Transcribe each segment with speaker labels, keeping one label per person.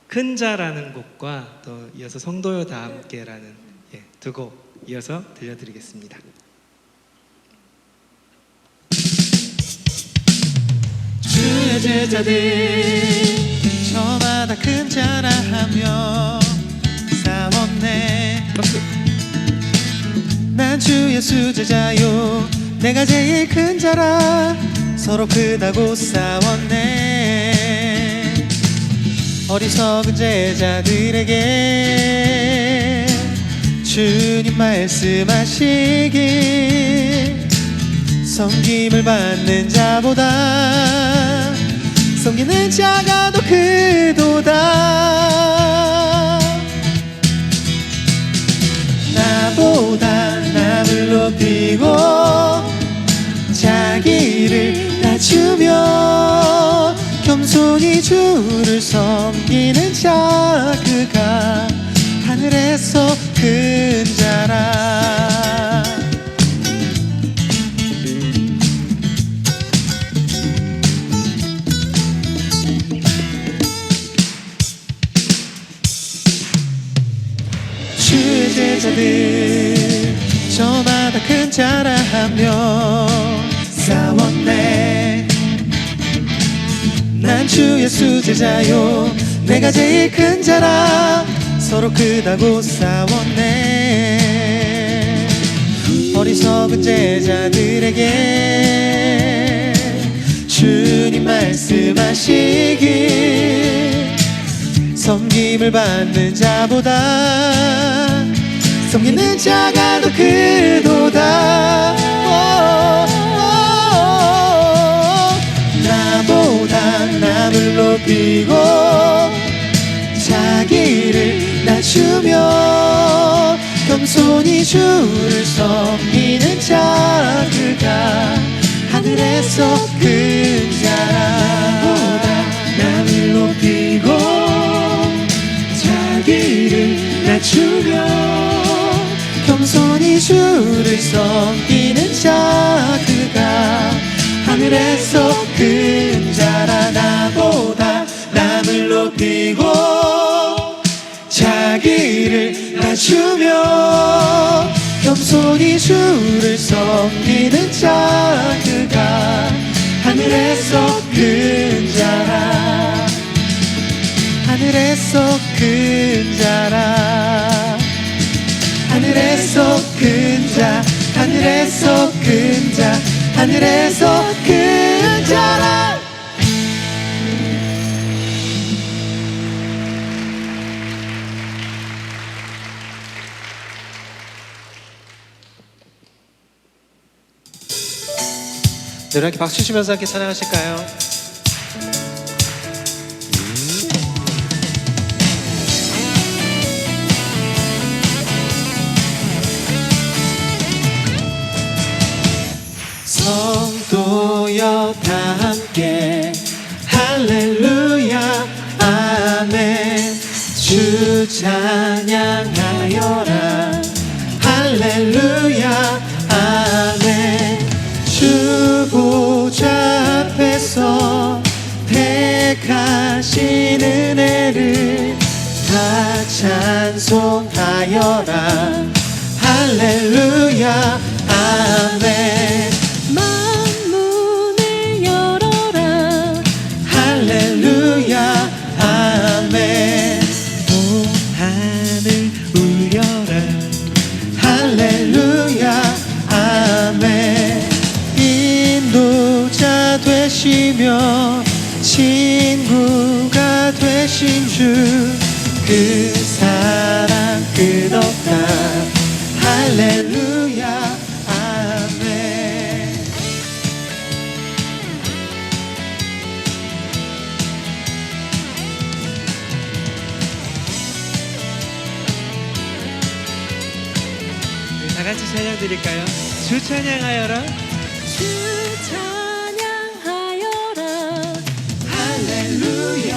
Speaker 1: 큰 자라는 곡과 또 이어서 성도여 다 함께라는 두 곡 이어서 들려드리겠습니다.
Speaker 2: 주의 제자들 저마다 큰 자라 하며 싸웠네.
Speaker 1: 박수.
Speaker 2: 난 주 예수 제자요 내가 제일 큰 자라 서로 크다고 싸웠네. 어리석은 제자들에게 주님 말씀하시길 섬김을 받는 자보다 섬기는 자가 더 크도다. 나보다 남을 높이고 자기를 낮추며 겸손히 주를 섬기는 자 그가 하늘에서 큰 자라. 주의 제자들 저마다 큰 자라 하며 싸웠네. 난 주 예수 제자요 내가 제일 큰 자라 서로 크다고 싸웠네. 어리석은 제자들에게 주님 말씀하시길 섬김을 받는 자보다 섬기는 자가 더 크도다. 나보다 남을 높이고 자기를 낮추며 겸손히 주를 섬기는 자 그가 하늘에서 큰 자라. 보다 남을 높이고 자기를 낮추며 겸손히 주를 섬기는 자 그가 하늘에서 큰 자라. 나보다 남을 높이고 자기를 낮추며 겸손히 주를 섬기는 자 그가 하늘에서 큰 자라. 하늘에서 큰 자라. 하늘에서 큰 자. 하늘에서 큰 자. 하늘에서 큰 자라. 네, 이렇게 박수 치면서 함께 찬양하실까요? 성도여 다 함께 할렐루야 아멘. 주 찬양하여라 할렐루야 아멘. 주 보좌 앞에서 택하신 은혜를 다 찬송하여라 할렐루야 아멘.
Speaker 3: 만문을 열어라
Speaker 2: 할렐루야 아멘. 온 하늘 울려라 할렐루야 아멘. 인도자 되시며 친구가 되신 주 그 사랑 끝없다 할렐루야 아멘.
Speaker 1: 다 같이 찬양 드릴까요? 주 찬양하여라.
Speaker 3: 주 찬양하여라
Speaker 2: 할렐루야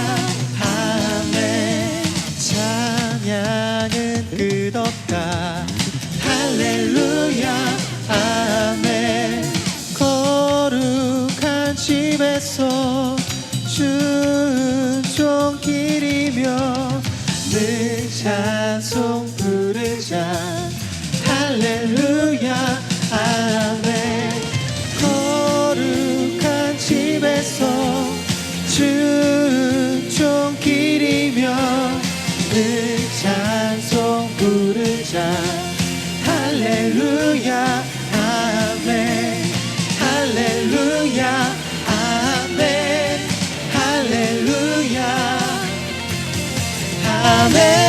Speaker 2: 아멘. 찬양은 끝없다 할렐루야 아멘. 거룩한 집에서 순종길이며 찬송 부르자 할렐루야 아멘. 거룩한 집에서 주종기리며 늘 찬송 부르자 할렐루야 아멘. 할렐루야 아멘. 할렐루야 아멘.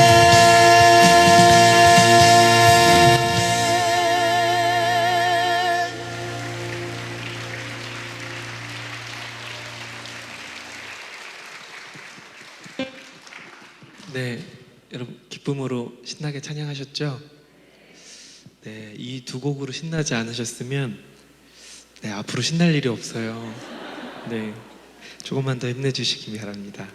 Speaker 1: 네, 여러분 기쁨으로 신나게 찬양하셨죠? 네, 이 두 곡으로 신나지 않으셨으면 네, 앞으로 신날 일이 없어요. 네, 조금만 더 힘내주시기 바랍니다.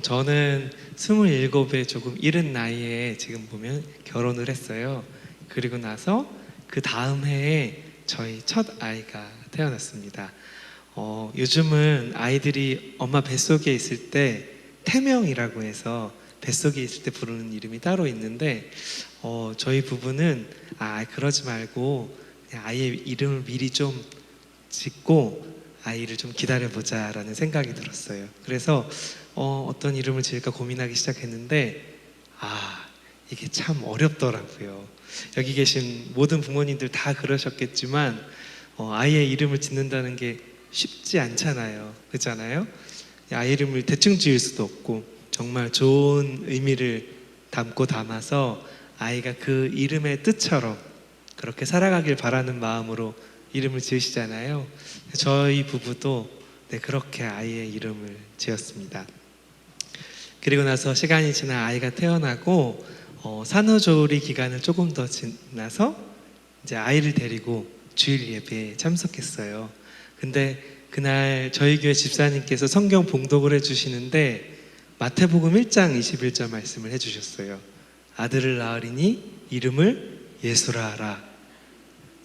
Speaker 1: 저는 27에 조금 이른 나이에 지금 보면 결혼을 했어요. 그리고 나서 그 다음 해에 저희 첫 아이가 태어났습니다. 요즘은 아이들이 엄마 뱃속에 있을 때 태명이라고 해서 뱃속에 있을 때 부르는 이름이 따로 있는데 저희 부부는 그러지 말고 그냥 아이의 이름을 미리 좀 짓고 아이를 좀 기다려보자라는 생각이 들었어요. 그래서 어떤 이름을 지을까 고민하기 시작했는데 이게 참 어렵더라고요. 여기 계신 모든 부모님들 다 그러셨겠지만 아이의 이름을 짓는다는 게 쉽지 않잖아요. 그렇잖아요? 아이 이름을 대충 지을 수도 없고 정말 좋은 의미를 담고 담아서 아이가 그 이름의 뜻처럼 그렇게 살아가길 바라는 마음으로 이름을 지으시잖아요. 저희 부부도 네, 그렇게 아이의 이름을 지었습니다. 그리고 나서 시간이 지나 아이가 태어나고 산후조리 기간을 조금 더 지나서 이제 아이를 데리고 주일 예배에 참석했어요. 근데 그날 저희 교회 집사님께서 성경 봉독을 해주시는데 마태복음 1장 21절 말씀을 해주셨어요. 아들을 낳으리니 이름을 예수라 하라.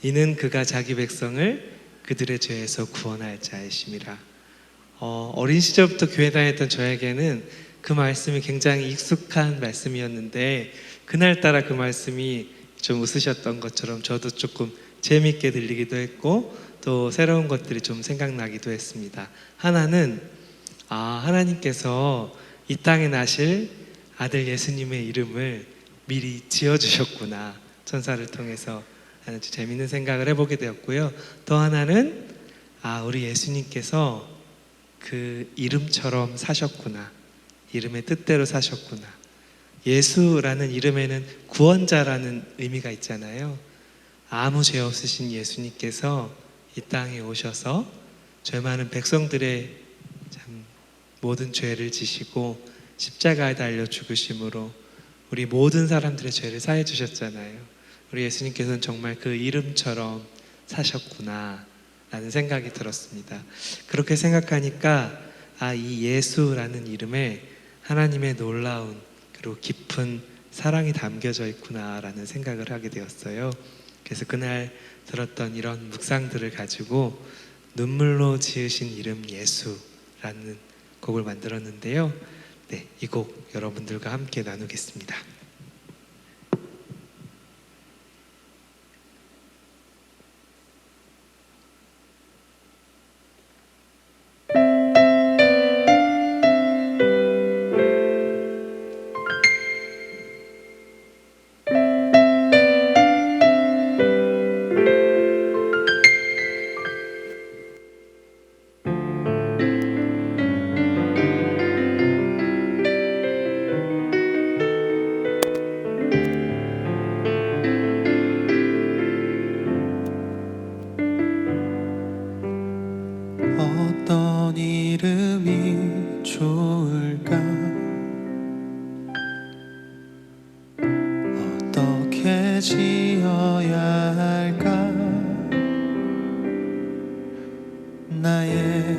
Speaker 1: 이는 그가 자기 백성을 그들의 죄에서 구원할 자이심이라. 어린 시절부터 교회 다녔던 저에게는 그 말씀이 굉장히 익숙한 말씀이었는데 그날따라 그 말씀이 좀 웃으셨던 것처럼 저도 조금 재미있게 들리기도 했고 또 새로운 것들이 좀 생각나기도 했습니다. 하나는 하나님께서 이 땅에 나실 아들 예수님의 이름을 미리 지어주셨구나. 천사를 통해서 아주 재미있는 생각을 해보게 되었고요. 또 하나는 우리 예수님께서 그 이름처럼 사셨구나. 이름의 뜻대로 사셨구나. 예수라는 이름에는 구원자라는 의미가 있잖아요. 아무 죄 없으신 예수님께서 이 땅에 오셔서 죄 많은 백성들의 참 모든 죄를 지시고 십자가에 달려 죽으심으로 우리 모든 사람들의 죄를 사해 주셨잖아요. 우리 예수님께서는 정말 그 이름처럼 사셨구나 라는 생각이 들었습니다. 그렇게 생각하니까 이 예수라는 이름에 하나님의 놀라운 그리고 깊은 사랑이 담겨져 있구나 라는 생각을 하게 되었어요. 그래서 그날 들었던 이런 묵상들을 가지고 눈물로 지으신 이름 예수라는 곡을 만들었는데요. 네, 이 곡 여러분들과 함께 나누겠습니다.
Speaker 2: 어떤 이름이 좋을까? 어떻게 지어야 할까? 나의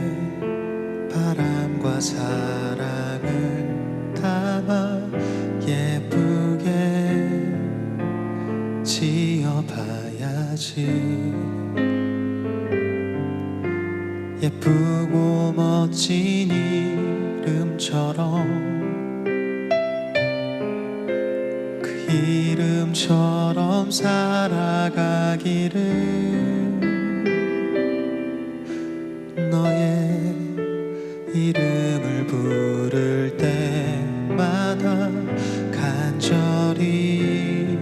Speaker 2: 바람과 사랑을 담아 예쁘게 지어봐야지. 예쁘고 멋진 이름처럼 이름처럼 살아가기를 너의 이름을 부를 때마다 간절히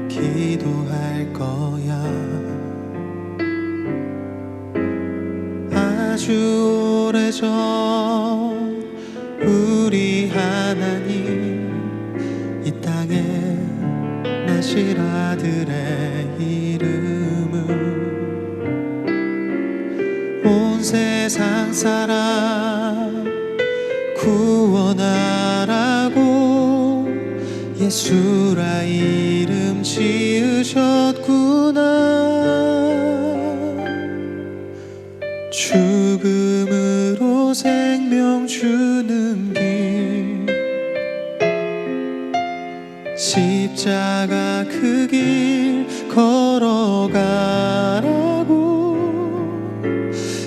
Speaker 2: 기도할 거야. 아주 오래전 우리 하나님 이 땅에 나실 아들의 이름을 온 세상 사람 구원하라고 예수라 이름 지으셨구나. 죽음으로 생명 주는 길 십자가 그 길 걸어가라고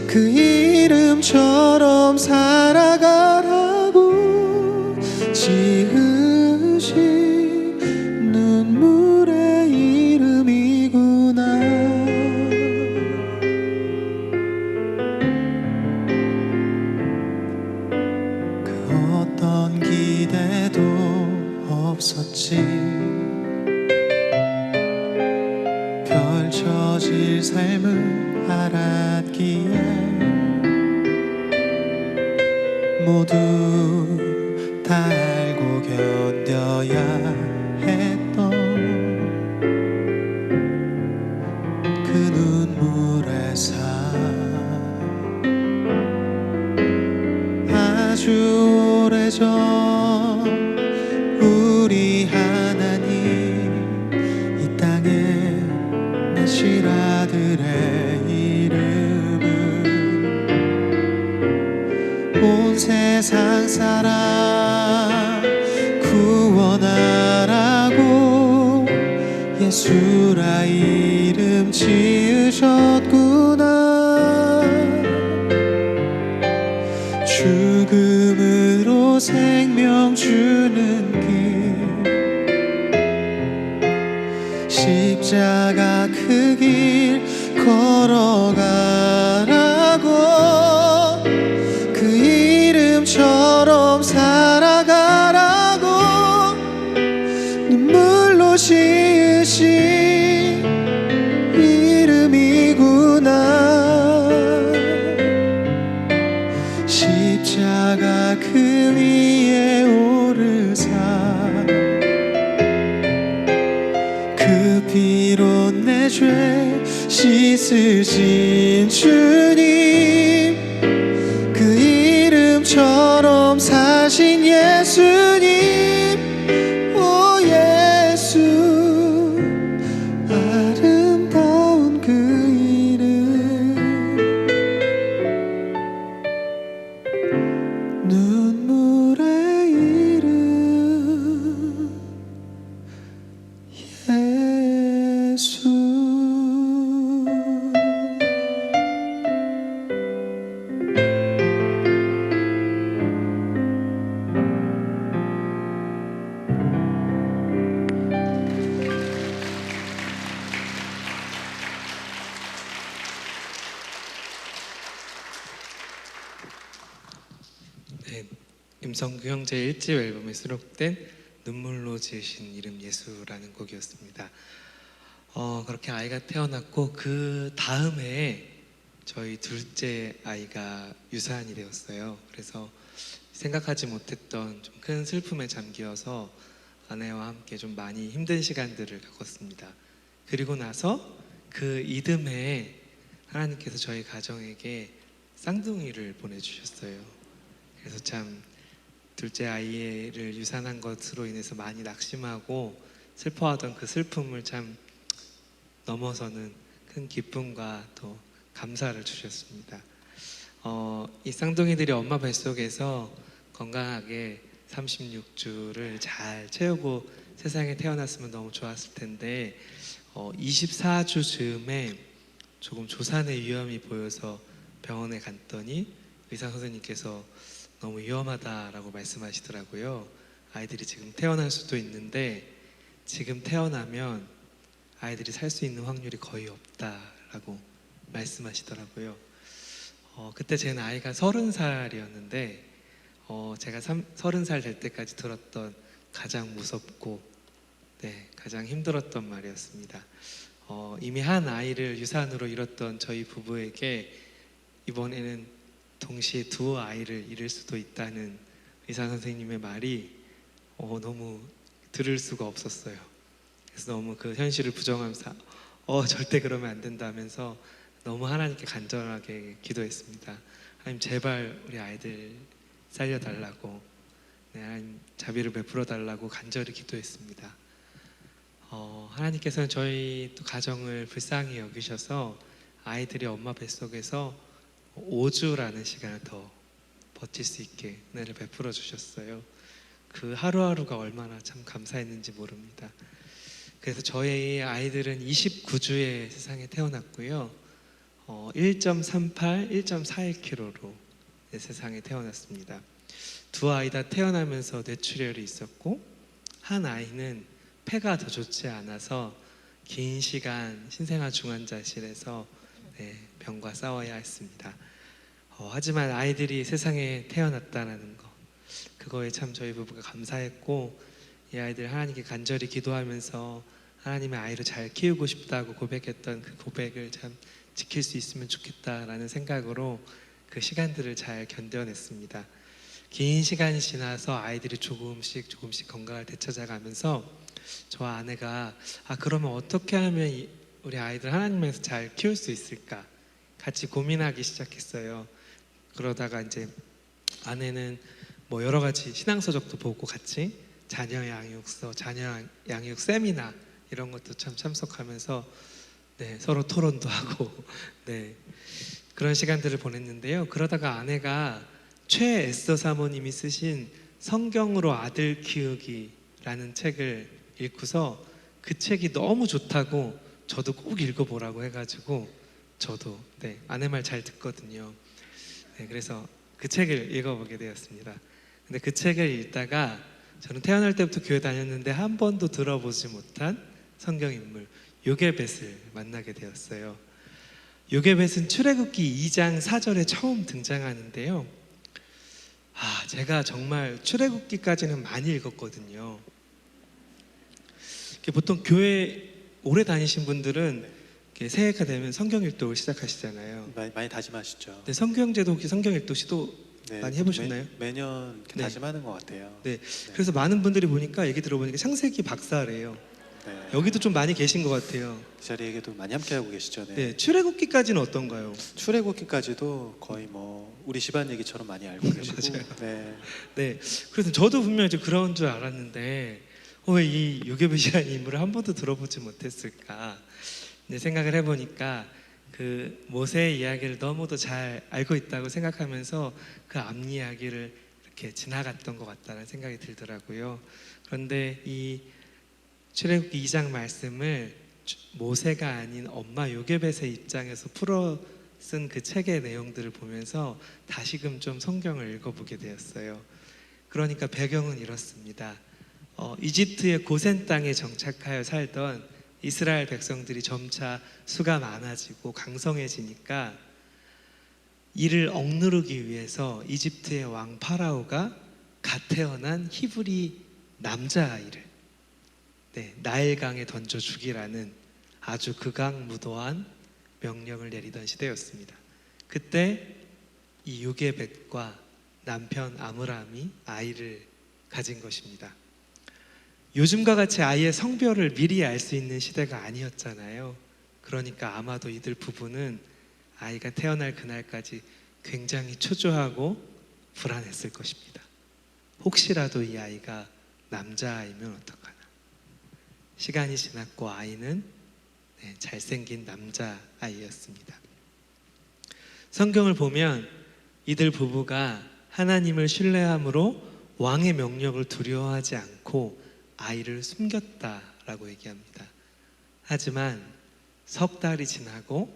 Speaker 2: 그 이름처럼 살아가라고 지으신 눈물의 이름이구나. 그 어떤 기대도 없었지. 펼쳐질 삶을 알았기에 모두 다 알고 견뎌야 했던 그 눈물의 삶. 아주 오래전 우리 하나님 이 땅에 나실 아들의 이름을 온 세상 사람 구원하라고 예수라 이름 지으셨구나. 죽음으로 생명 주는 길 십자가 그 길 걸어가라고 그 이름처럼 살아가라고 눈물로 지으신 이름이구나. 십자가 그 위에 오르사 그 피로 내 죄 씻으신 주님 그 이름처럼 사신 예수님 오 예수 아름다운 그 이름 눈물의 이름 예수.
Speaker 1: 네, 임성규 형제 1집 앨범에 수록된 눈물로 지으신 이름 예수라는 곡이었습니다. 그렇게 아이가 태어났고 그 다음에 저희 둘째 아이가 유산이 되었어요. 그래서 생각하지 못했던 좀 큰 슬픔에 잠기어서 아내와 함께 좀 많이 힘든 시간들을 겪었습니다. 그리고 나서 그 이듬해에 하나님께서 저희 가정에게 쌍둥이를 보내주셨어요. 그래서 참 둘째 아이를 유산한 것으로 인해서 많이 낙심하고 슬퍼하던 그 슬픔을 참 넘어서는 큰 기쁨과 또 감사를 주셨습니다. 이 쌍둥이들이 엄마 뱃속에서 건강하게 36주를 잘 채우고 세상에 태어났으면 너무 좋았을 텐데 24주 즈음에 조금 조산의 위험이 보여서 병원에 갔더니 의사 선생님께서 너무 위험하다라고 말씀하시더라고요. 아이들이 지금 태어날 수도 있는데 지금 태어나면 아이들이 살 수 있는 확률이 거의 없다라고 말씀하시더라고요. 그때 제 나이가 30살이었는데 제가 30살 될 때까지 들었던 가장 무섭고 가장 힘들었던 말이었습니다. 이미 한 아이를 유산으로 잃었던 저희 부부에게 이번에는 동시에 두 아이를 잃을 수도 있다는 의사 선생님의 말이 너무 들을 수가 없었어요. 그래서 너무 그 현실을 부정하면서 절대 그러면 안 된다면서 너무 하나님께 간절하게 기도했습니다. 하나님 제발 우리 아이들 살려달라고, 하나님 자비를 베풀어 달라고 간절히 기도했습니다. 하나님께서는 저희 또 가정을 불쌍히 여기셔서 아이들이 엄마 뱃속에서 5주라는 시간을 더 버틸 수 있게 은혜를 베풀어 주셨어요. 그 하루하루가 얼마나 참 감사했는지 모릅니다. 그래서 저희 아이들은 29주에 세상에 태어났고요. 1.38, 1.41kg로 세상에 태어났습니다. 두 아이 다 태어나면서 뇌출혈이 있었고 한 아이는 폐가 더 좋지 않아서 긴 시간 신생아 중환자실에서 병과 싸워야 했습니다. 하지만 아이들이 세상에 태어났다는 거, 그거에 참 저희 부부가 감사했고 이 아이들 하나님께 간절히 기도하면서 하나님의 아이를 잘 키우고 싶다고 고백했던 그 고백을 참 지킬 수 있으면 좋겠다라는 생각으로 그 시간들을 잘 견뎌냈습니다. 긴 시간이 지나서 아이들이 조금씩 건강을 되찾아가면서 저와 아내가 그러면 어떻게 하면 우리 아이들 하나님에서 잘 키울 수 있을까 같이 고민하기 시작했어요. 그러다가 이제 아내는 뭐 여러 가지 신앙서적도 보고 같이 자녀 양육서, 자녀 양육 세미나 이런 것도 참 참석하면서 서로 토론도 하고 그런 시간들을 보냈는데요. 그러다가 아내가 최애서 사모님이 쓰신 성경으로 아들 키우기라는 책을 읽고서 그 책이 너무 좋다고 저도 꼭 읽어보라고 해가지고 저도 아내 말 잘 듣거든요. 그래서 그 책을 읽어보게 되었습니다. 근데 그 책을 읽다가 저는 태어날 때부터 교회 다녔는데 한 번도 들어보지 못한 성경인물 요게벳을 만나게 되었어요. 요게벳은 출애굽기 2장 4절에 처음 등장하는데요. 제가 정말 출애굽기까지는 많이 읽었거든요. 보통 교회 오래 다니신 분들은 새해가 되면 성경 읽독을 시작하시잖아요.
Speaker 2: 많이 다짐하시죠.
Speaker 1: 성경제도 혹시 성경 읽독 시도 많이 해보셨나요?
Speaker 2: 매년 이렇게 다짐하는 것 같아요.
Speaker 1: 그래서 많은 분들이 보니까 얘기 들어보니까 창세기 박사래요. 여기도 좀 많이 계신 것 같아요.
Speaker 2: 그 자리에도 많이 함께하고 계시죠.
Speaker 1: 출애굽기까지는 어떤가요?
Speaker 2: 출애굽기까지도 거의 뭐 우리 집안 얘기처럼 많이 알고 계시고.
Speaker 1: 맞아요. 그래서 저도 분명 이제 그런 줄 알았는데 왜 이 요게벳이라는 인물을 한 번도 들어보지 못했을까 생각을 해보니까 그 모세의 이야기를 너무도 잘 알고 있다고 생각하면서 그 앞 이야기를 이렇게 지나갔던 것 같다는 생각이 들더라고요. 그런데 이 출애굽기 2장 말씀을 모세가 아닌 엄마 요게벳의 입장에서 풀어 쓴 그 책의 내용들을 보면서 다시금 좀 성경을 읽어보게 되었어요. 그러니까 배경은 이렇습니다. 이집트의 고센 땅에 정착하여 살던 이스라엘 백성들이 점차 수가 많아지고 강성해지니까 이를 억누르기 위해서 이집트의 왕 파라오가 갓 태어난 히브리 남자아이를 나일강에 던져 죽이라는 아주 극악무도한 명령을 내리던 시대였습니다. 그때 이 요게벳과 남편 아므람이 아이를 가진 것입니다. 요즘과 같이 아이의 성별을 미리 알 수 있는 시대가 아니었잖아요. 그러니까 아마도 이들 부부는 아이가 태어날 그날까지 굉장히 초조하고 불안했을 것입니다. 혹시라도 이 아이가 남자아이면 어떡하나. 시간이 지났고 아이는 잘생긴 남자아이였습니다. 성경을 보면 이들 부부가 하나님을 신뢰함으로 왕의 명령을 두려워하지 않고 아이를 숨겼다라고 얘기합니다. 하지만 석 달이 지나고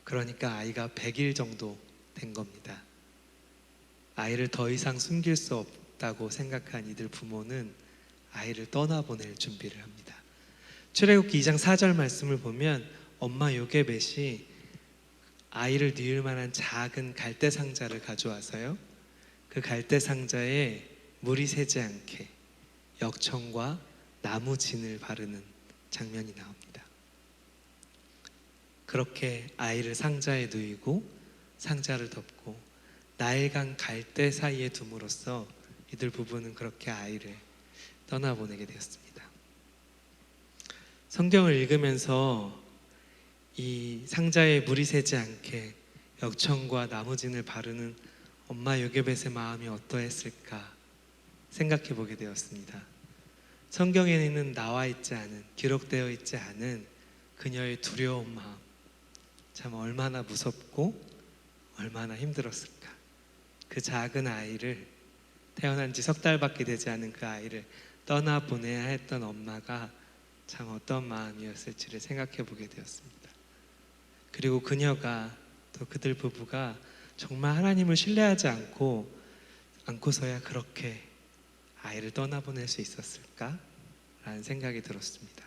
Speaker 1: 그러니까 아이가 100일 정도 된 겁니다. 아이를 더 이상 숨길 수 없다고 생각한 이들 부모는 아이를 떠나보낼 준비를 합니다. 출애굽기 2장 4절 말씀을 보면 엄마 요게벳이 아이를 뉘을 만한 작은 갈대 상자를 가져와서요, 그 갈대 상자에 물이 새지 않게 역청과 나무 진을 바르는 장면이 나옵니다. 그렇게 아이를 상자에 누이고 상자를 덮고 나일강 갈대 사이에 둠으로써 이들 부부는 그렇게 아이를 떠나보내게 되었습니다. 성경을 읽으면서 이 상자에 물이 새지 않게 역청과 나무진을 바르는 엄마 요게벳의 마음이 어떠했을까 생각해 보게 되었습니다. 성경에는 나와 있지 않은, 기록되어 있지 않은 그녀의 두려운 마음, 참 얼마나 무섭고 얼마나 힘들었을까. 그 작은 아이를, 태어난 지 석 달밖에 되지 않은 그 아이를 떠나보내야 했던 엄마가 참 어떤 마음이었을지를 생각해 보게 되었습니다. 그리고 그녀가, 또 그들 부부가 정말 하나님을 신뢰하지 않고서야 그렇게 아이를 떠나보낼 수 있었을까? 라는 생각이 들었습니다.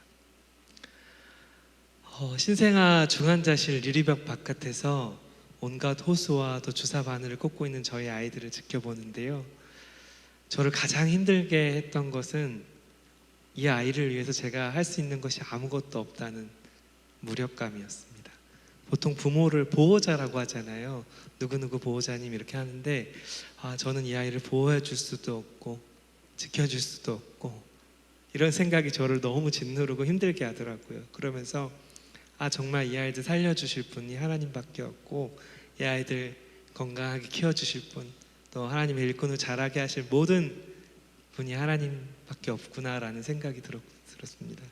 Speaker 1: 신생아 중환자실 유리벽 바깥에서 온갖 호수와 또 주사 바늘을 꽂고 있는 저희 아이들을 지켜보는데요, 저를 가장 힘들게 했던 것은 이 아이를 위해서 제가 할 수 있는 것이 아무것도 없다는 무력감이었습니다. 보통 부모를 보호자라고 하잖아요. 누구누구 보호자님 이렇게 하는데, 저는 이 아이를 보호해 줄 수도 없고 지켜줄 수도 없고, 이런 생각이 저를 너무 짓누르고 힘들게 하더라고요. 그러면서 정말 이 아이들 살려주실 분이 하나님밖에 없고, 이 아이들 건강하게 키워주실 분, 또 하나님의 일꾼을 자라게 하실 모든 분이 하나님밖에 없구나라는 생각이 들었습니다.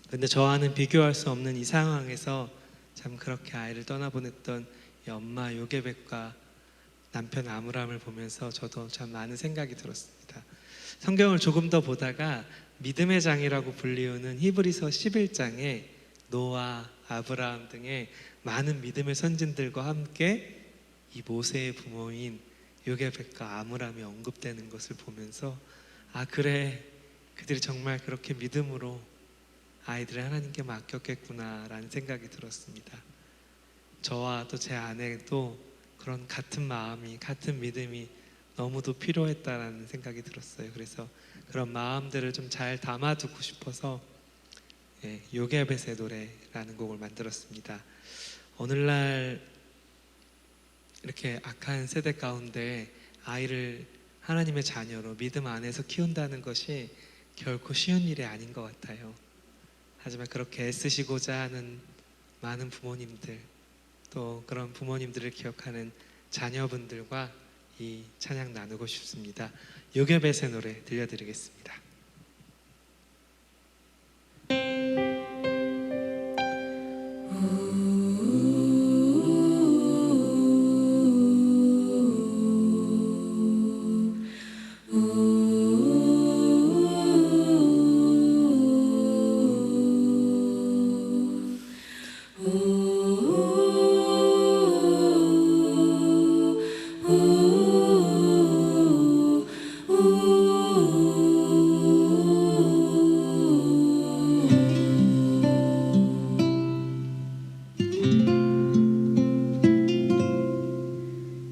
Speaker 1: 근데 저와는 비교할 수 없는 이 상황에서 참 그렇게 아이를 떠나보냈던 이 엄마 요게벳과 남편 아므람을 보면서 저도 참 많은 생각이 들었습니다. 성경을 조금 더 보다가 믿음의 장이라고 불리우는 히브리서 11장에 노아, 아브라함 등의 많은 믿음의 선진들과 함께 이 모세의 부모인 요게벳과 아므람이 언급되는 것을 보면서 그래, 그들이 정말 그렇게 믿음으로 아이들을 하나님께 맡겼겠구나라는 생각이 들었습니다. 저와 또 제 아내도 그런 같은 마음이, 같은 믿음이 너무도 필요했다라는 생각이 들었어요. 그래서 그런 마음들을 좀 잘 담아두고 싶어서 요게벳의 노래라는 곡을 만들었습니다. 오늘날 이렇게 악한 세대 가운데 아이를 하나님의 자녀로 믿음 안에서 키운다는 것이 결코 쉬운 일이 아닌 것 같아요. 하지만 그렇게 애쓰시고자 하는 많은 부모님들, 또 그런 부모님들을 기억하는 자녀분들과 이 찬양 나누고 싶습니다. 요게벳의 노래 들려드리겠습니다.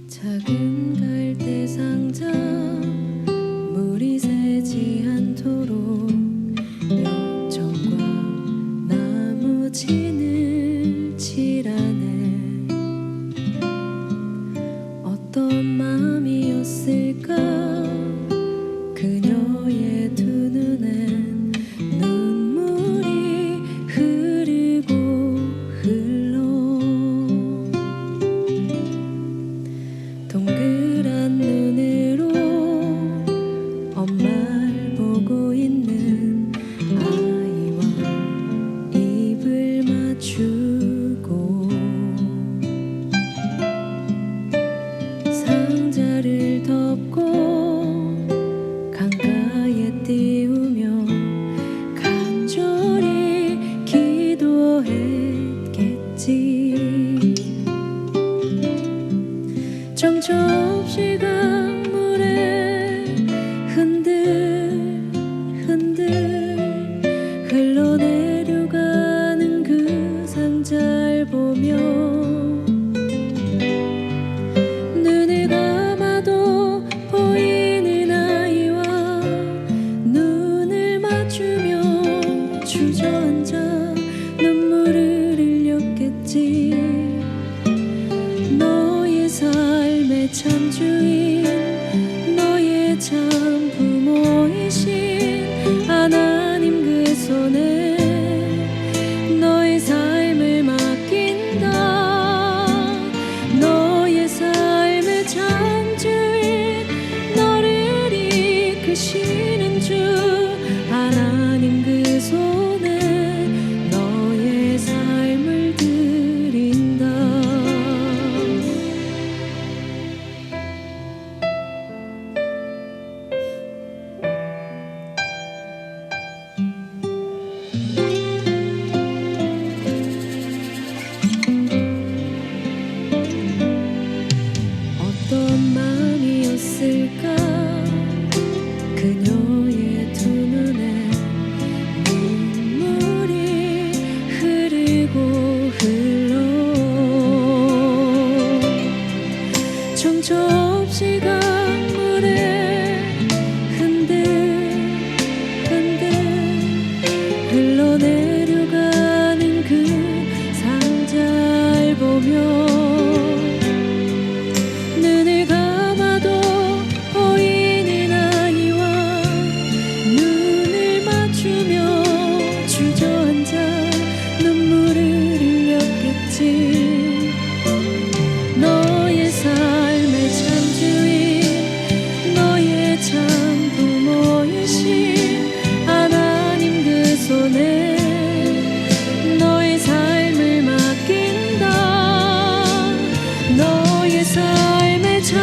Speaker 3: 작은 갈대 상자 삶의 참 부모이신 하나님 그 손에 너의 삶을 맡긴다. 너의 삶의 참 주인 너를 이끄시는 주 하나님 그 손에 너의 삶을 드린다. 어떤 마음이었을까 그녀의 두 눈에 눈물이 흐르고 흘러 정처 없이 강물에 흔들흔들 흘러내려가는 그 상자를 보며 눈을 감아도 보이는 아이와 눈을 맞추며 주저앉아 눈물을 흘렸겠지. 너의 삶의 참 주인 너의 참 부모이신 하나님 그 손에 너의 삶을 맡긴다. 너의 삶의 참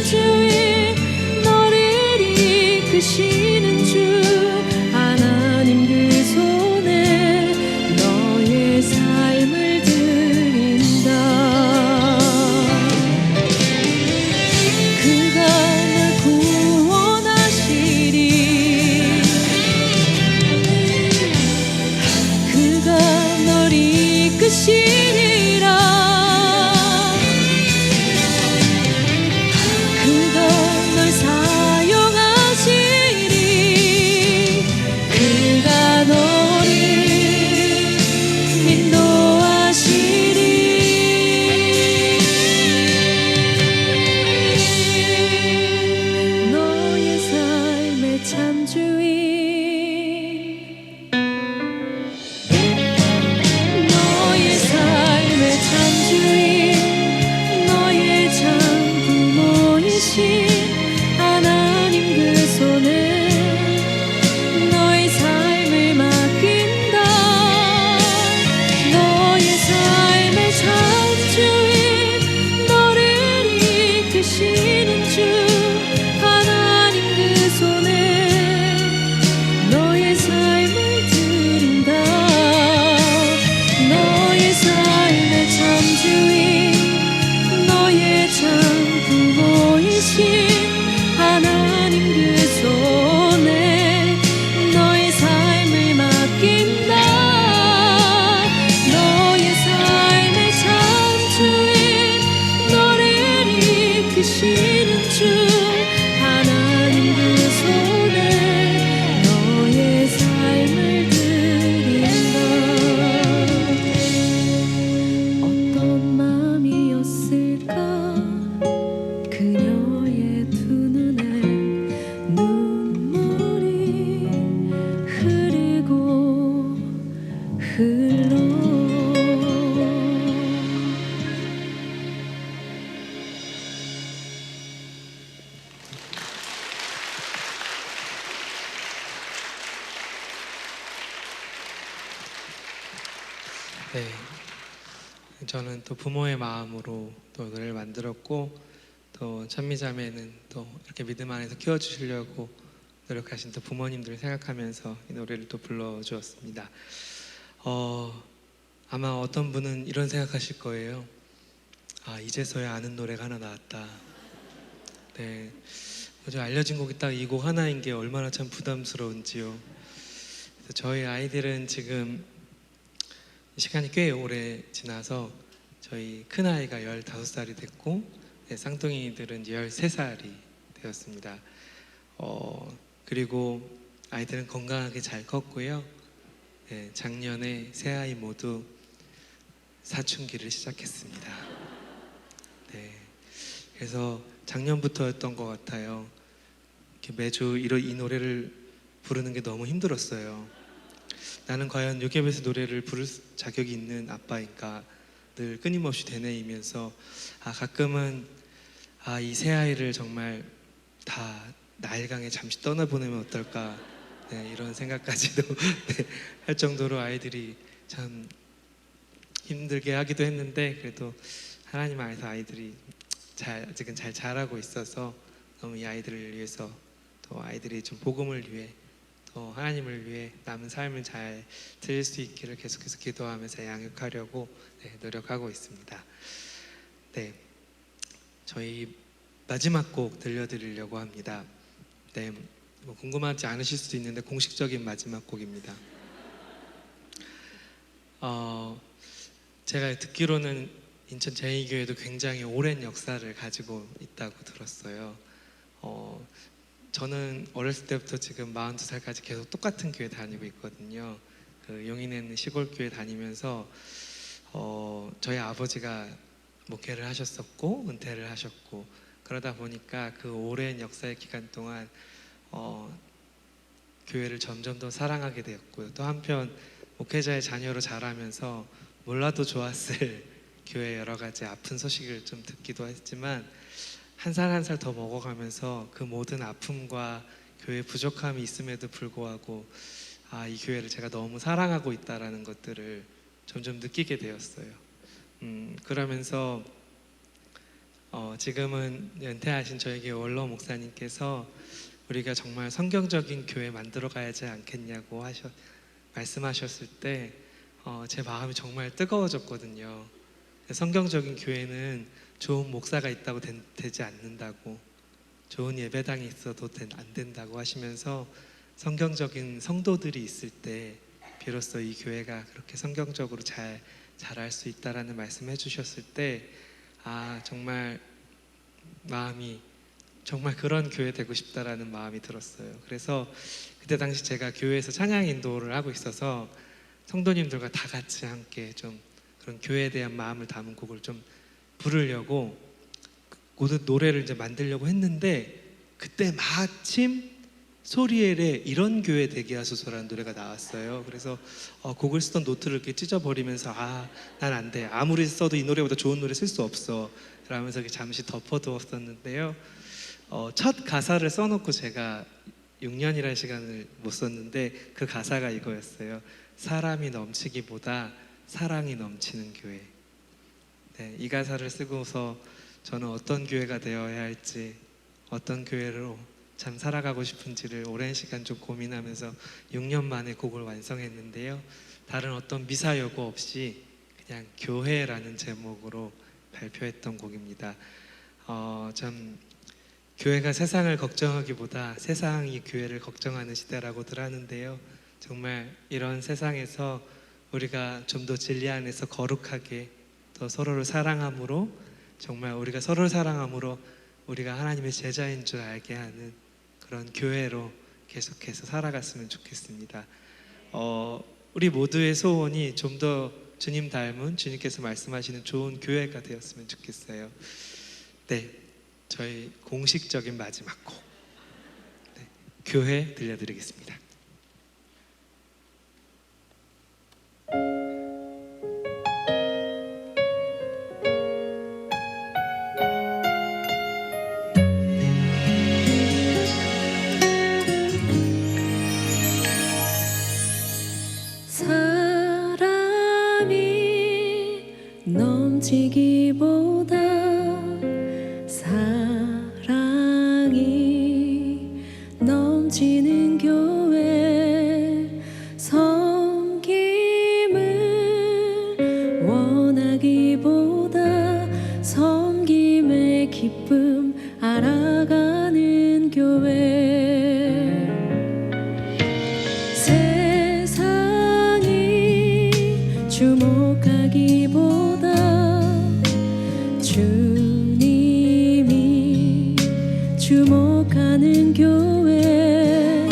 Speaker 3: 주인 너를 이끄시는 주 하나님 그 손에 너의 삶을 드린다. 그가 널 구원하시리. 그가 널 이끄시리라. 그가 널 사용하시리. 그가 너를 인도하시리. 너의 삶의 참 주인 너의 삶의 참 주인 너의 참 부모이신 하나님 그 손에 너의 삶을 맡긴다. 너의 삶의 참 주인 너를 이끄시는 주 하나님 그 손에 너의 삶을 드린다. 너의 삶의 참 주인 너의 참 부모이신 하나님 그 손에 너의 삶을 맡긴다. 너의 삶의 참 주인 너를 이끄시는 주 하나님 그 손에 너의 삶을 드린다. 어떤 마음이었을까 그녀의 두 눈에 눈물이 흐르고 흘러
Speaker 1: 네, 저는 또 부모의 마음으로 또 노래를 만들었고 또 찬미자매는 또 이렇게 믿음 안에서 키워주시려고 노력하신 또 부모님들을 생각하면서 이 노래를 또 불러주었습니다. 아마 어떤 분은 이런 생각하실 거예요. 아, 이제서야 아는 노래가 하나 나왔다. 네, 어제 알려진 곡이 딱 이 곡 하나인 게 얼마나 참 부담스러운지요. 그래서 저희 아이들은 지금 시간이 꽤 오래 지나서 저희 큰아이가 15살이 됐고 네, 쌍둥이들은 이제 13살이 되었습니다. 그리고 아이들은 건강하게 잘 컸고요. 네, 작년에 세 아이 모두 사춘기를 시작했습니다. 네, 그래서 작년부터였던 것 같아요. 이렇게 매주 이 노래를 부르는 게 너무 힘들었어요. 나는 과연 요괴에서 노래를 부를 자격이 있는 아빠인가 늘 끊임없이 되뇌이면서 가끔은 이 새 아이를 정말 다 나일강에 잠시 떠나보내면 어떨까, 네, 이런 생각까지도 네, 할 정도로 아이들이 참 힘들게 하기도 했는데, 그래도 하나님 안에서 아이들이 아직은 잘 자라고 있어서 너무 이 아이들을 위해서, 또 아이들이 좀 복음을 위해, 또 하나님을 위해 남은 삶을 잘 드릴 수 있기를 계속해서 기도하면서 양육하려고 노력하고 있습니다. 네, 저희 마지막 곡 들려드리려고 합니다. 네, 뭐 궁금하지 않으실 수도 있는데 공식적인 마지막 곡입니다. 제가 듣기로는 인천 제2교회도 굉장히 오랜 역사를 가지고 있다고 들었어요. 저는 어렸을 때부터 지금 42살까지 계속 똑같은 교회 다니고 있거든요. 그 용인에 있는 시골교회 다니면서 저희 아버지가 목회를 하셨었고 은퇴를 하셨고, 그러다 보니까 그 오랜 역사의 기간 동안 교회를 점점 더 사랑하게 되었고요. 또 한편 목회자의 자녀로 자라면서 몰라도 좋았을 교회의 여러 가지 아픈 소식을 좀 듣기도 했지만, 한 살 한 살 더 먹어가면서 그 모든 아픔과 교회의 부족함이 있음에도 불구하고 이 교회를 제가 너무 사랑하고 있다라는 것들을 점점 느끼게 되었어요. 그러면서 지금은 은퇴하신 저에게 원로 목사님께서 우리가 정말 성경적인 교회 만들어 가야지 않겠냐고 말씀하셨을 때 제 마음이 정말 뜨거워졌거든요. 성경적인 교회는 좋은 목사가 있다고 되지 않는다고, 좋은 예배당이 있어도 안 된다고 하시면서 성경적인 성도들이 있을 때 비로소 이 교회가 그렇게 성경적으로 잘 자랄 수 있다라는 말씀해 주셨을 때 정말 마음이, 정말 그런 교회 되고 싶다라는 마음이 들었어요. 그래서 그때 당시 제가 교회에서 찬양 인도를 하고 있어서 성도님들과 다 같이 함께 좀 그런 교회에 대한 마음을 담은 곡을 좀 부르려고 노래를 이제 만들려고 했는데, 그때 마침 소리엘의 이런 교회 되게 하소서라는 노래가 나왔어요. 그래서 곡을 쓰던 노트를 이렇게 찢어버리면서 난 안 돼, 아무리 써도 이 노래보다 좋은 노래 쓸 수 없어 라면서 잠시 덮어두었었는데요. 첫 가사를 써놓고 제가 6년이라는 시간을 못 썼는데 그 가사가 이거였어요. 사람이 넘치기보다 사랑이 넘치는 교회. 네, 이 가사를 쓰고서 저는 어떤 교회가 되어야 할지, 어떤 교회로 참 살아가고 싶은지를 오랜 시간 좀 고민하면서 6년 만에 곡을 완성했는데요. 다른 어떤 미사여구 없이 그냥 교회라는 제목으로 발표했던 곡입니다. 참 교회가 세상을 걱정하기보다 세상이 교회를 걱정하는 시대라고들 하는데요. 정말 이런 세상에서 우리가 좀 더 진리 안에서 거룩하게 또 서로를 사랑함으로, 정말 우리가 서로를 사랑함으로 우리가 하나님의 제자인 줄 알게 하는 그런 교회로 계속해서 살아갔으면 좋겠습니다. 우리 모두의 소원이 좀 더 주님 닮은, 주님께서 말씀하시는 좋은 교회가 되었으면 좋겠어요. 네, 저희 공식적인 마지막 곡, 교회 들려드리겠습니다.
Speaker 3: 사람이 넘치기보다 사랑이 넘치는 교회, 섬김을 원하기보다 섬김의 기쁨 알아가는 교회, 세상이 주목하기보다 주님이 주목하는 교회,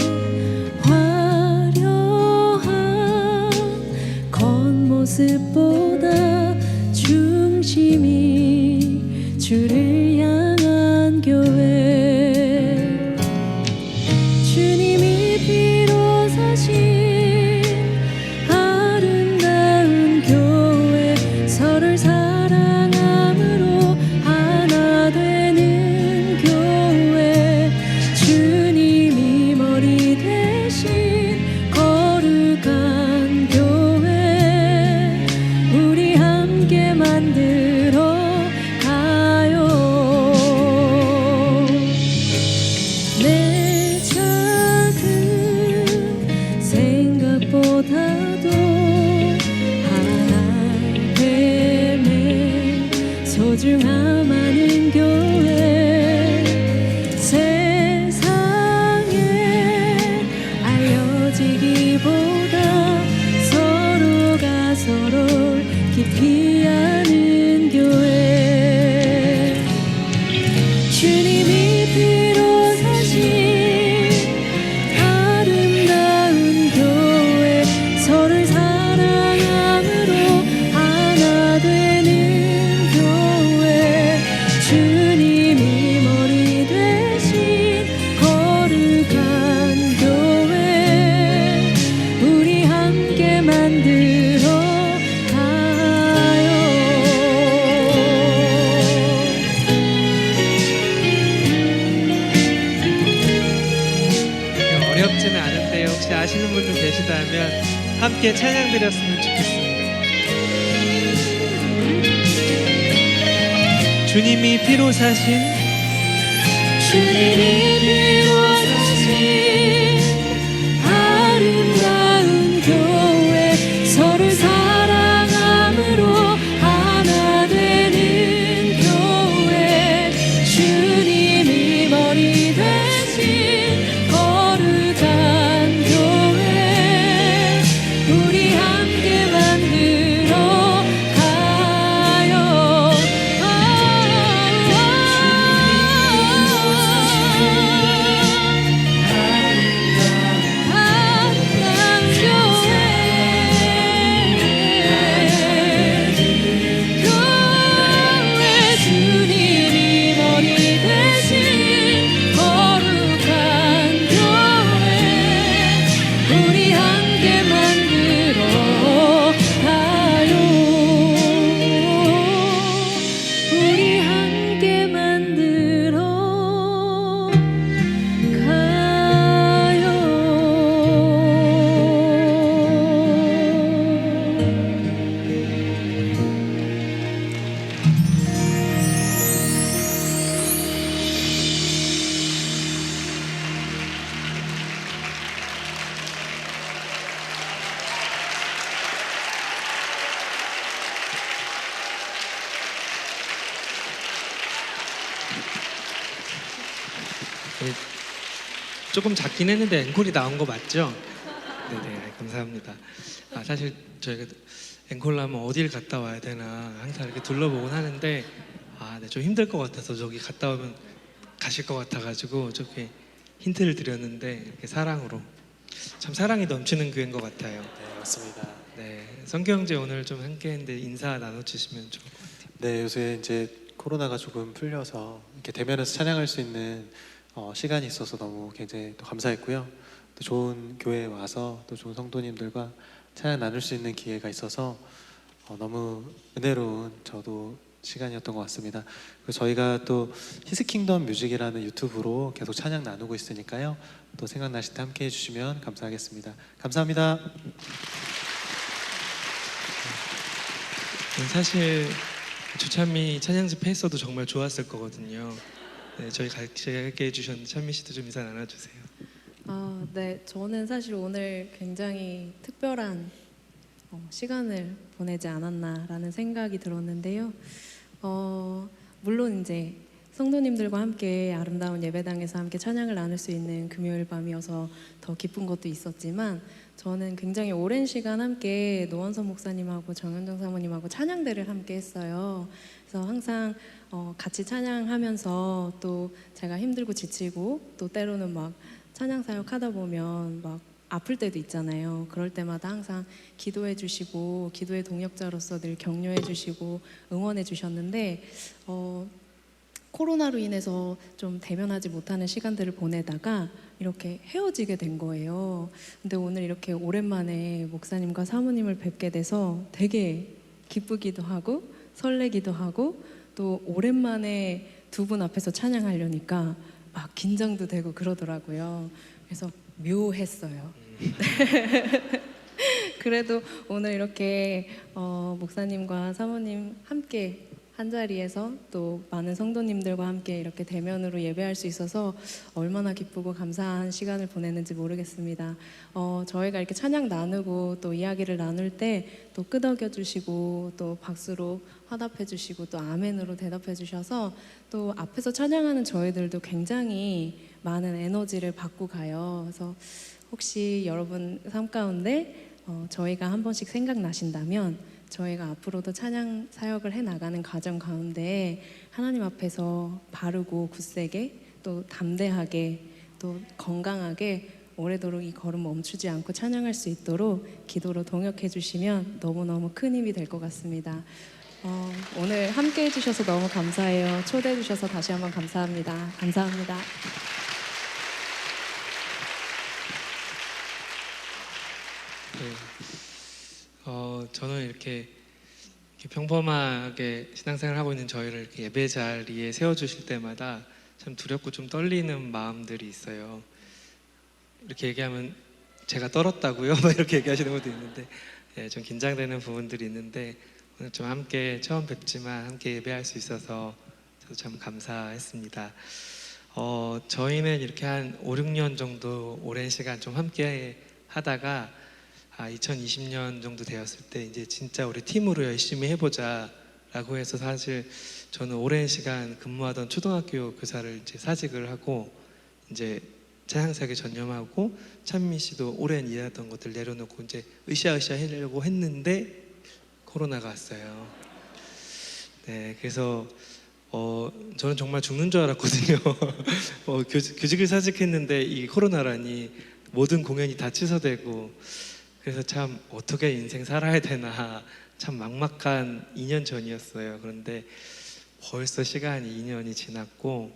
Speaker 1: 어렵지는 않은데 혹시 아시는 분들 계시다면 함께 찬양 드렸으면 좋겠습니다. 주님이 피로 사신
Speaker 3: 주님이 피로 사신 아름다운 교회 서로 사랑함으로 하나 되는 교회 주님이 머리 대신 거룩한 교회 우리 함께 만들어 가요.
Speaker 1: 네, 조금 작긴 했는데 앵콜이 나온 거 맞죠? 네네, 감사합니다. 사실 저희가 앵콜 하면 어딜 갔다 와야 되나 항상 이렇게 둘러보곤 하는데 네, 좀 힘들 것 같아서 저기 갔다 오면 가실 것 같아가지고 저렇게 힌트를 드렸는데 이렇게 사랑으로 참 사랑이 넘치는 교회인 것 같아요.
Speaker 2: 네, 맞습니다.
Speaker 1: 네, 성규 형제 오늘 좀 함께했는데 인사 나눠주시면 좋을 것 같아요.
Speaker 2: 네, 요새 이제 코로나가 조금 풀려서 이렇게 대면에서 찬양할 수 있는 시간이 있어서 너무 굉장히 또 감사했고요. 또 좋은 교회에 와서 또 좋은 성도님들과 찬양 나눌 수 있는 기회가 있어서 너무 은혜로운 저도 시간이었던 것 같습니다. 그리고 저희가 또 히스킹덤 뮤직이라는 유튜브로 계속 찬양 나누고 있으니까요. 또 생각나실 때 함께 해주시면 감사하겠습니다. 감사합니다.
Speaker 1: 사실 주찬미 찬양 집회했어도 정말 좋았을 거거든요. 네, 저희 같이 함께 해주셨는데 찬미 씨도 좀 인사 나눠주세요.
Speaker 3: 네, 저는 사실 오늘 굉장히 특별한 시간을 보내지 않았나라는 생각이 들었는데요. 물론 이제 성도님들과 함께 아름다운 예배당에서 함께 찬양을 나눌 수 있는 금요일 밤이어서 더 기쁜 것도 있었지만 저는 굉장히 오랜 시간 함께 노원선 목사님하고 정현정 사모님하고 찬양대를 함께 했어요. 그래서 항상 같이 찬양하면서 또 제가 힘들고 지치고 또 때로는 막 찬양 사역 하다 보면 막 아플 때도 있잖아요. 그럴 때마다 항상 기도해 주시고 기도의 동역자로서 늘 격려해 주시고 응원해 주셨는데 코로나로 인해서 좀 대면하지 못하는 시간들을 보내다가 이렇게 헤어지게 된 거예요. 근데 오늘 이렇게 오랜만에 목사님과 사모님을 뵙게 돼서 되게 기쁘기도 하고 설레기도 하고 또 오랜만에 두 분 앞에서 찬양하려니까 막 긴장도 되고 그러더라고요. 그래서 묘했어요. 그래도 오늘 이렇게 목사님과 사모님 함께 한 자리에서 또 많은 성도님들과 함께 이렇게 대면으로 예배할 수 있어서 얼마나 기쁘고 감사한 시간을 보냈는지 모르겠습니다. 저희가 이렇게 찬양 나누고 또 이야기를 나눌 때 또 끄덕여 주시고 또 박수로 화답해 주시고 또 아멘으로 대답해 주셔서 또 앞에서 찬양하는 저희들도 굉장히 많은 에너지를 받고 가요. 그래서 혹시 여러분 삶 가운데 저희가 한 번씩 생각나신다면 저희가 앞으로도 찬양 사역을 해 나가는 과정 가운데 하나님 앞에서 바르고 굳세게 또 담대하게 또 건강하게 오래도록 이 걸음 멈추지 않고 찬양할 수 있도록 기도로 동역해 주시면 너무너무 큰 힘이 될 것 같습니다. 오늘 함께 해주셔서 너무 감사해요. 초대해 주셔서 다시 한번 감사합니다. 감사합니다.
Speaker 1: 네. 저는 이렇게 평범하게 신앙생활을 하고 있는 저희를 이렇게 예배 자리에 세워주실 때마다 참 두렵고 좀 떨리는 마음들이 있어요. 이렇게 얘기하면 제가 떨었다고요? 막 이렇게 얘기하시는 분도 있는데 좀 긴장되는 부분들이 있는데 오늘 좀 함께 처음 뵙지만 함께 예배할 수 있어서 저도 참 감사했습니다. 저희는 이렇게 한 5, 6년 정도 오랜 시간 좀 함께 하다가 2020년 정도 되었을 때 이제 진짜 우리 팀으로 열심히 해보자 라고 해서 사실 저는 오랜 시간 근무하던 초등학교 교사를 이제 사직을 하고 이제 찬양사에 전념하고 찬미 씨도 오랜 일하던 것들 내려놓고 이제 으쌰으쌰 하려고 했는데 코로나가 왔어요. 네, 그래서 저는 정말 죽는 줄 알았거든요. 교직을 사직했는데 이 코로나라니 모든 공연이 다 취소되고 그래서 참 어떻게 인생 살아야 되나 참 막막한 2년 전이었어요. 그런데 벌써 시간이 2년이 지났고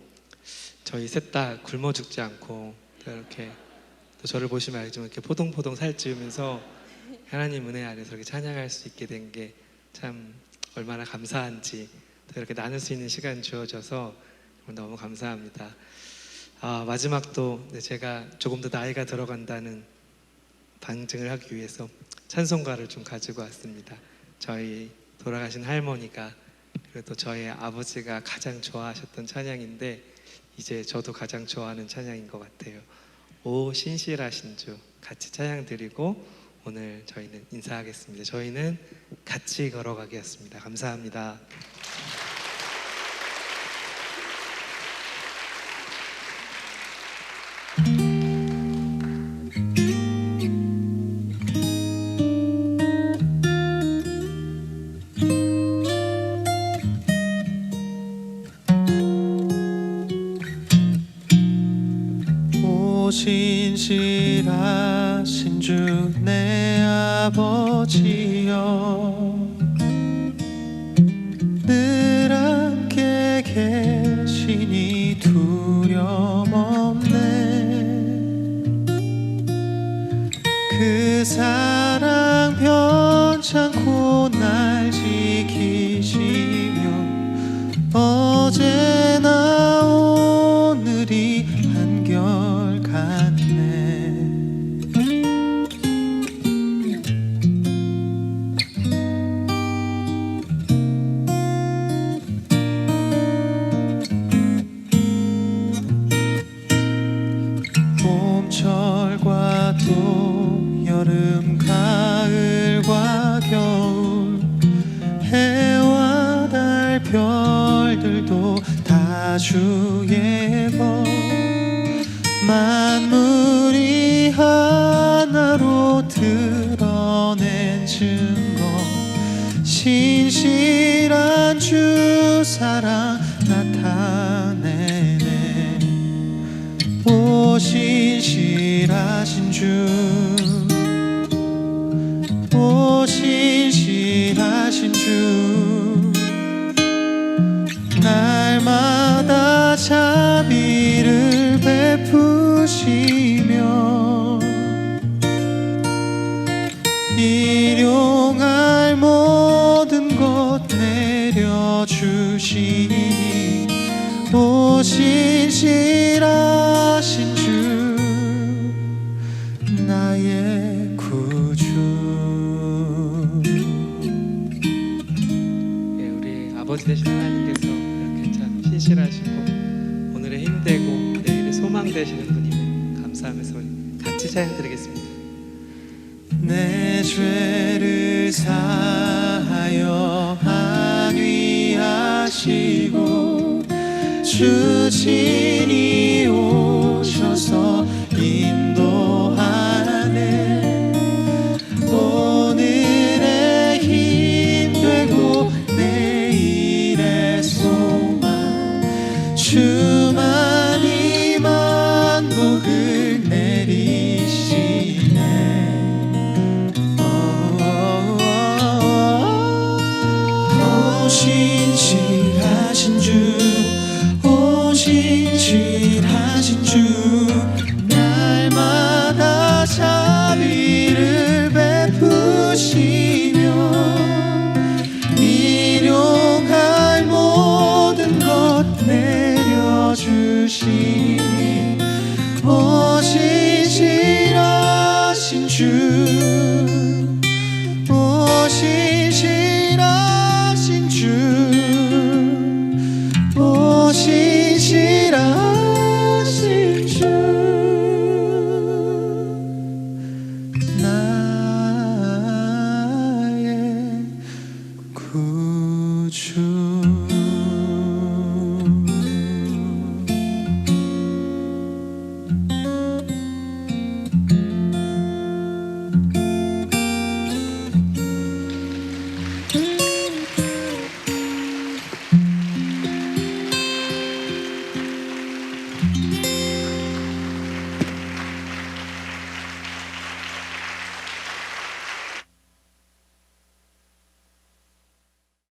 Speaker 1: 저희 셋 다 굶어 죽지 않고 또 이렇게 또 저를 보시면 알지만 이렇게 포동포동 살찌우면서 하나님 은혜 안에서 이렇게 찬양할 수 있게 된 게 참 얼마나 감사한지 또 이렇게 나눌 수 있는 시간 주어져서 너무 감사합니다. 마지막도 제가 조금 더 나이가 들어간다는 방증을 하기 위해서 찬송가를 좀 가지고 왔습니다. 저희 돌아가신 할머니가 그리고 또 저희 아버지가 가장 좋아하셨던 찬양인데 이제 저도 가장 좋아하는 찬양인 것 같아요. 오 신실하신 주 같이 찬양 드리고 오늘 저희는 인사하겠습니다. 저희는 같이 걸어가기였습니다. 감사합니다.
Speaker 2: 신실하신 주 내 아버지여 늘 함께 계시니 두려움 없네 그 사랑 변찮고 날 지키시며 어제나 오늘이 한결같네 봄철과 또 여름 가을과 겨울 해와 달 별들도 다 주의 법 만물이 하나로 드러낸 증거 신실한 주 사랑 나타내네 오 신실하신 오 신실하신 주 날마다 자비를 베푸시며 일용할 모든 것 내려주시니 오 신실하신 주 나의 구주
Speaker 1: 우리 아버지 되신 하나님께서 이렇게 참 신실하시고 오늘의 힘되고 내일의 소망 되시는 분임을 감사하면서 같이 찬양 드리겠습니다.
Speaker 2: 내 죄를 사하여 안위하시고 주 친히 오셔서